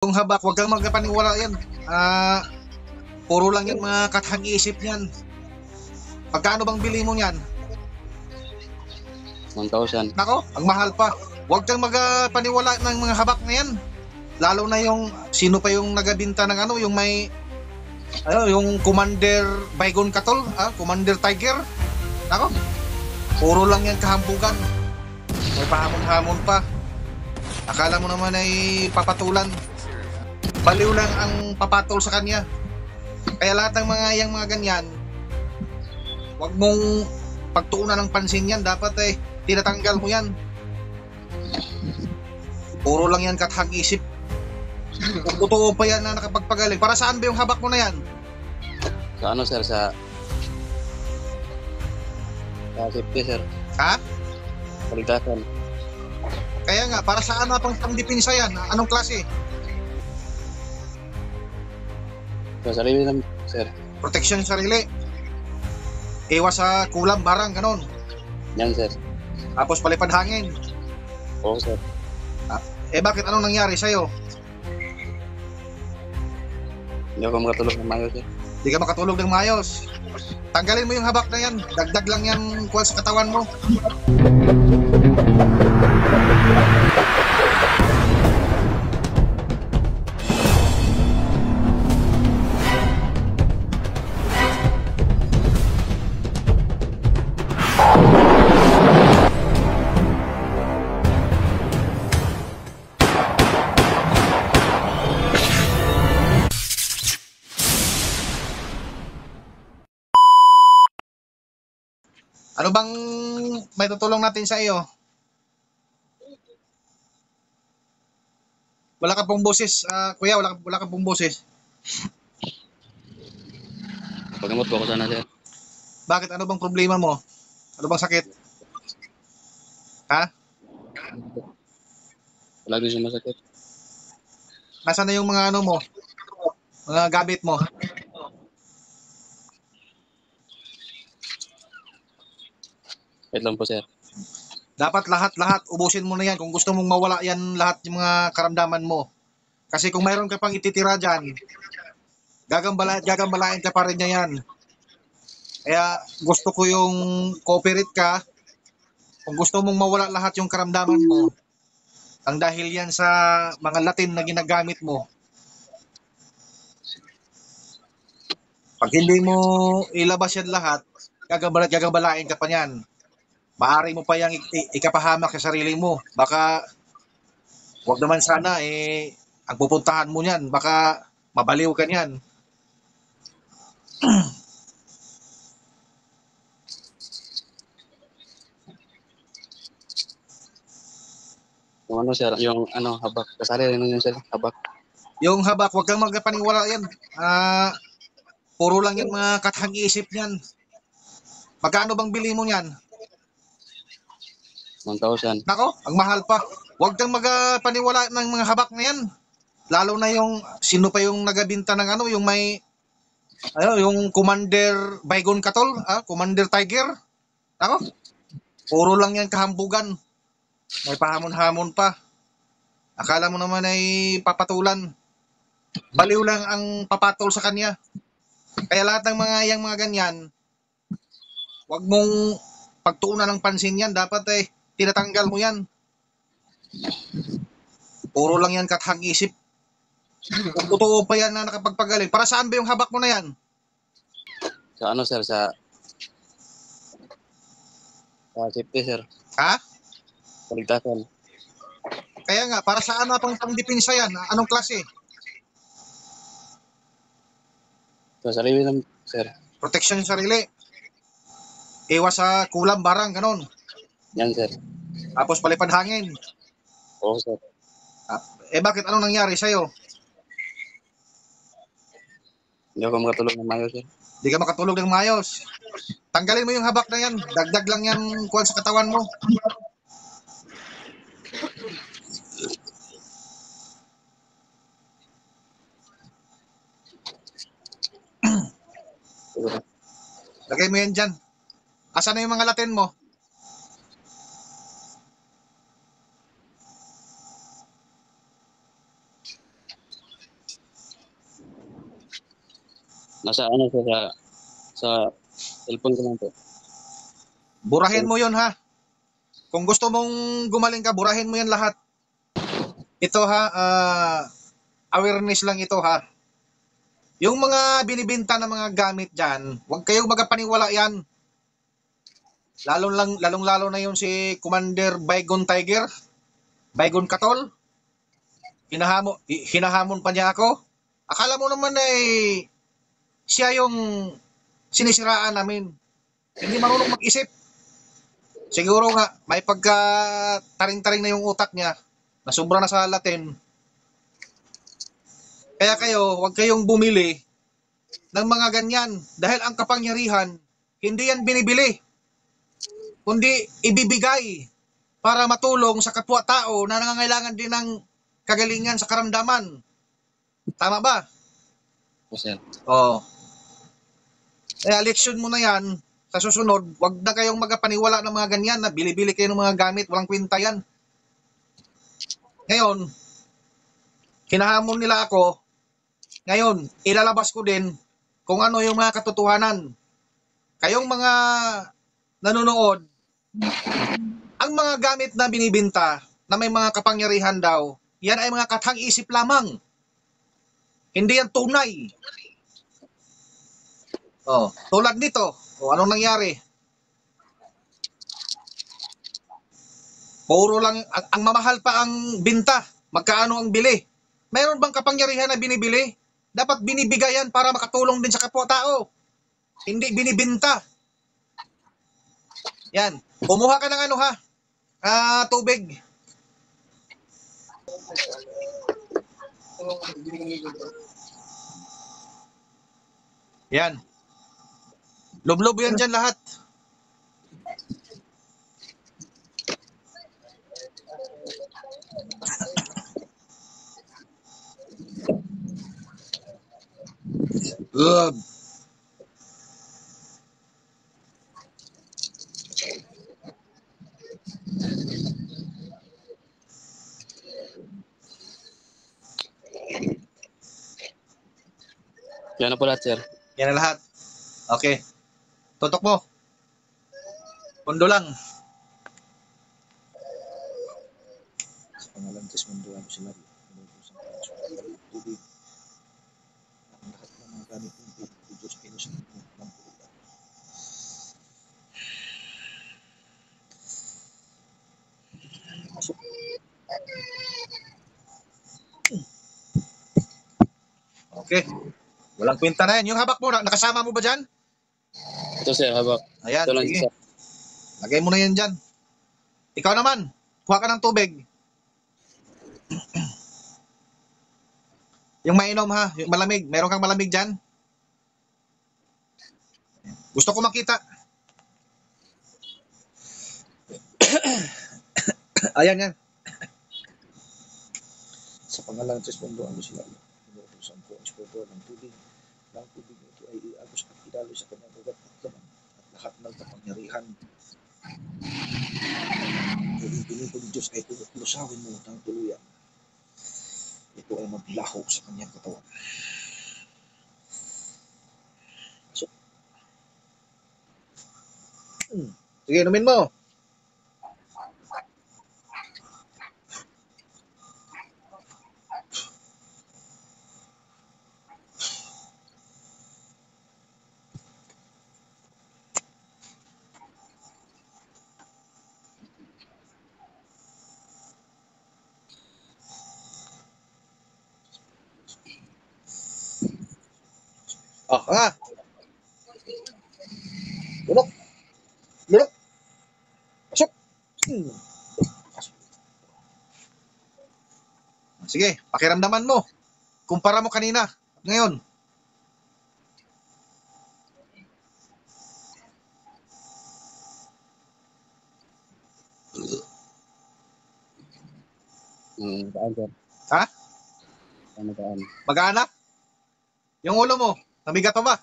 Yung habak, huwag kang magpaniwala yan. Puro lang yan mga kathang-isip niyan. Pagkano bang bili mo niyan? 1,000. Nako, ang mahal pa. Huwag kang magpaniwala ng mga habak na yan. Lalo na yung sino pa yung nagbinta ng ano, yung may yung Commander Baygon Katol, Commander Tiger. Nako, puro lang yan kahambugan. May pahamon-hamon pa. Akala mo naman ay papatulan. Baliw lang ang papatol sa kanya. Kaya lahat ng mga ganyan, wag mong pagtuunan ng pansin yan. Dapat tinatanggal mo yan. Puro lang yan kathang isip. Kung totoo pa yan na nakapagpagaling, para saan ba yung habak mo na yan? Sa ano, sir? Sa safety, sir. Ha? Kaligtasan. Kaya nga, para saan na pang pangdipinsa yan? Anong klase? Sa sarili lang, sir. Proteksyon sa sarili. Iwas sa kulam, barang, ganon. Yan, sir. Tapos palipad hangin. Oo, sir. Bakit anong nangyari sa'yo? Hindi ako makatulog ng mayo, sir. Di ka makatulog ng maayos. Tanggalin mo yung habak na yan. Dagdag lang yan kuwan sa katawan mo. Ano bang may tutulong natin sa iyo? Wala ka pong boses, kuya, wala ka pong boses. Pagamot po ako sana, sir. Bakit? Ano bang problema mo? Ano bang sakit? Ha? Lagi siya masakit. Nasaan na yung mga ano mo? Mga gamit mo? Wait lang po, sir. Dapat lahat ubusin mo na yan kung gusto mong mawala yan lahat yung mga karamdaman mo. Kasi kung mayroon ka pang ititira dyan, gagambalain ka pa rin niya yan. Kaya gusto ko yung cooperate ka. Kung gusto mong mawala lahat yung karamdaman mo, ang dahil yan sa mga Latin na ginagamit mo. Pag hindi mo ilabas yan lahat, gagambalain ka pa yan. Maaari mo pa yang ikapahamak sa sarili mo. Baka, wag naman sana, ang pupuntahan mo niyan, baka mabaliw ka niyan. Yung ano, sir, yung ano, habak. Kasali rin yun, sir. Habak. Yung habak, wag kang magpaniwala yan. Puro lang yan mga kathang isip niyan. Magkano bang bili mo niyan? 1,000. Nako, ang mahal pa. Huwag kang magpaniwala ng mga habak na yan. Lalo na yung sino pa yung nagbinta ng ano, yung may yung Commander Baygon Katol, Commander Tiger. Nako, puro lang yan kahambugan. May pahamon-hamon pa. Akala mo naman ay papatulan. Baliw lang ang papatol sa kanya. Kaya lahat ng mga ganyan, wag mong pagtuunan ng pansin yan. Dapat tinatanggal mo yan. Puro lang yan kathang isip. Kung totoo pa yan na nakapagpagaling, para saan ba yung habak mo na yan? Sa ano, sir? Sa safety, sir. Ha? Kaligtasan. Kaya nga, para saan na pang pangdipinsa yan? Anong klase? Sa sarili lang, sir. Proteksyon sa sarili. Iwas sa kulam, barang, ganon. Yan, sir. Tapos palipad hangin. Oo, sir. Bakit anong nangyari sa'yo? Hindi ako makatulog ng mayo, sir. Di ka makatulog ng maayos. Tanggalin mo yung habak na yan. Dagdag lang yan kuwan sa katawan mo. Lagay mo yan dyan. Asan na yung mga Latin mo? Nasa ano sir, sa cellphone ko lang po. Burahin mo yun ha. Kung gusto mong gumaling ka, burahin mo yan lahat. Ito ha, awareness lang ito ha. Yung mga binibenta ng mga gamit dyan, huwag kayong magpaniwala yan. Lalong-lalo na yung si Commander Baygon Tiger, Baygon Katol. Hinahamon pa niya ako. Akala mo naman siya yung sinisiraan namin. Hindi marunong mag-isip. Siguro nga, may pagka taring-taring na yung utak niya, nasubra na sa Latin. Kaya huwag kayong bumili ng mga ganyan. Dahil ang kapangyarihan, hindi yan binibili, kundi ibibigay para matulong sa kapwa-tao na nangangailangan din ng kagalingan sa karamdaman. Tama ba? Po sir. Oo. Kaya leksyon mo na yan. Sa susunod, wag na kayong magpaniwala ng mga ganyan na bili-bili kayo ng mga gamit, walang kwenta yan. Ngayon, hinahamon nila ako. Ngayon, ilalabas ko din kung ano yung mga katotohanan. Kayong mga nanonood, ang mga gamit na binibenta na may mga kapangyarihan daw, yan ay mga kathang-isip lamang. Hindi yan tunay. Oh, tulad nito, anong nangyari? Puro lang, ang mamahal pa ang binta. Magkaano ang bili? Mayroon bang kapangyarihan na binibili? Dapat binibigayan para makatulong din sa kapwa-tao. Hindi binibinta. Yan. Kumuha ka ng ano ha? Tubig. Yan. Lublob yan dyan lahat. Good. Yan na po lahat sir. Yan na lahat. Okay. Tutok mo. Pundo lang. Sa pangalan Diyos mundo ang sila. Tubig. Ang lahat ng mga gamit ng Diyos pinusan ng tubig. Okay. Walang kwenta na yan. Yung habak mo, nakasama mo ba dyan? Ito sir, habak. Ayan, Ito lang sige. sir. Lagay mo na yan dyan. Ikaw naman, kuha ka ng tubig. Yung mainom ha, yung malamig. Meron kang malamig dyan? Gusto ko makita. Ayan yan. Sa pangalan ng Diyos mundo ang sila. Inuutosan ko ang espiritu ng tubig. Ang tubig ito ay iagos at idaloy sa kanyang ugat at laman at lahat ng kapangyarihan. Kung pinito ni Diyos ay lusawin mo ng tuluyan. Ito ay maglaho sa kanyang katawan. So, sige, inumin mo. Oh, nga. Lulok. Lulok. Pasok. Sige, pakiramdaman mo. Kumpara mo kanina. Ngayon. Taan sir. Ha? Taan. Mag-aana? Yung ulo mo, namigat pa ba?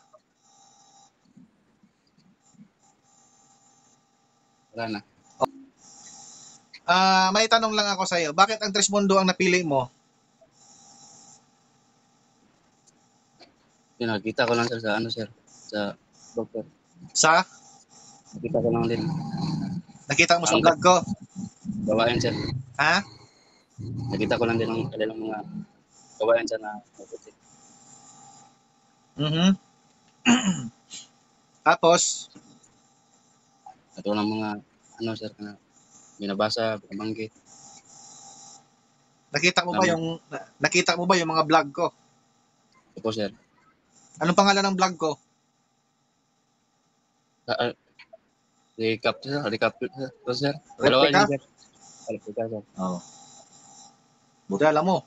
Wala na. May tanong lang ako sa iyo. Bakit ang Tres Mundo ang napili mo? Yun, nakita ko lang sir sa ano sir, sa doktor. Sa Nakita ko lang din. nakita mo sa Ang vlog ko? gawain sir. Ha? Nakita ko lang din ang kanilang mga gawain sir na mabuti. Mhm. Tapos, Ito lang mga ano sir na binabasa, binabanggit. nakita mo ba yung mga vlog ko? Ito po sir. Anong pangalan ng vlog ko? Ah, recap sir, recap sir. Ito sir. Dalawa Replika? yun sir. Replika sir. Oo. Buti alam mo.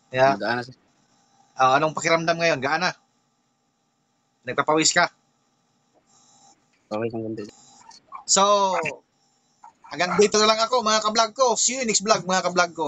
Kaya, Magana sir. anong pakiramdam ngayon? Gaana? Nagpapawis ka? Okay kang ganti. So, hanggang dito na lang ako mga ka-vlog ko. See you next vlog mga ka-vlog ko.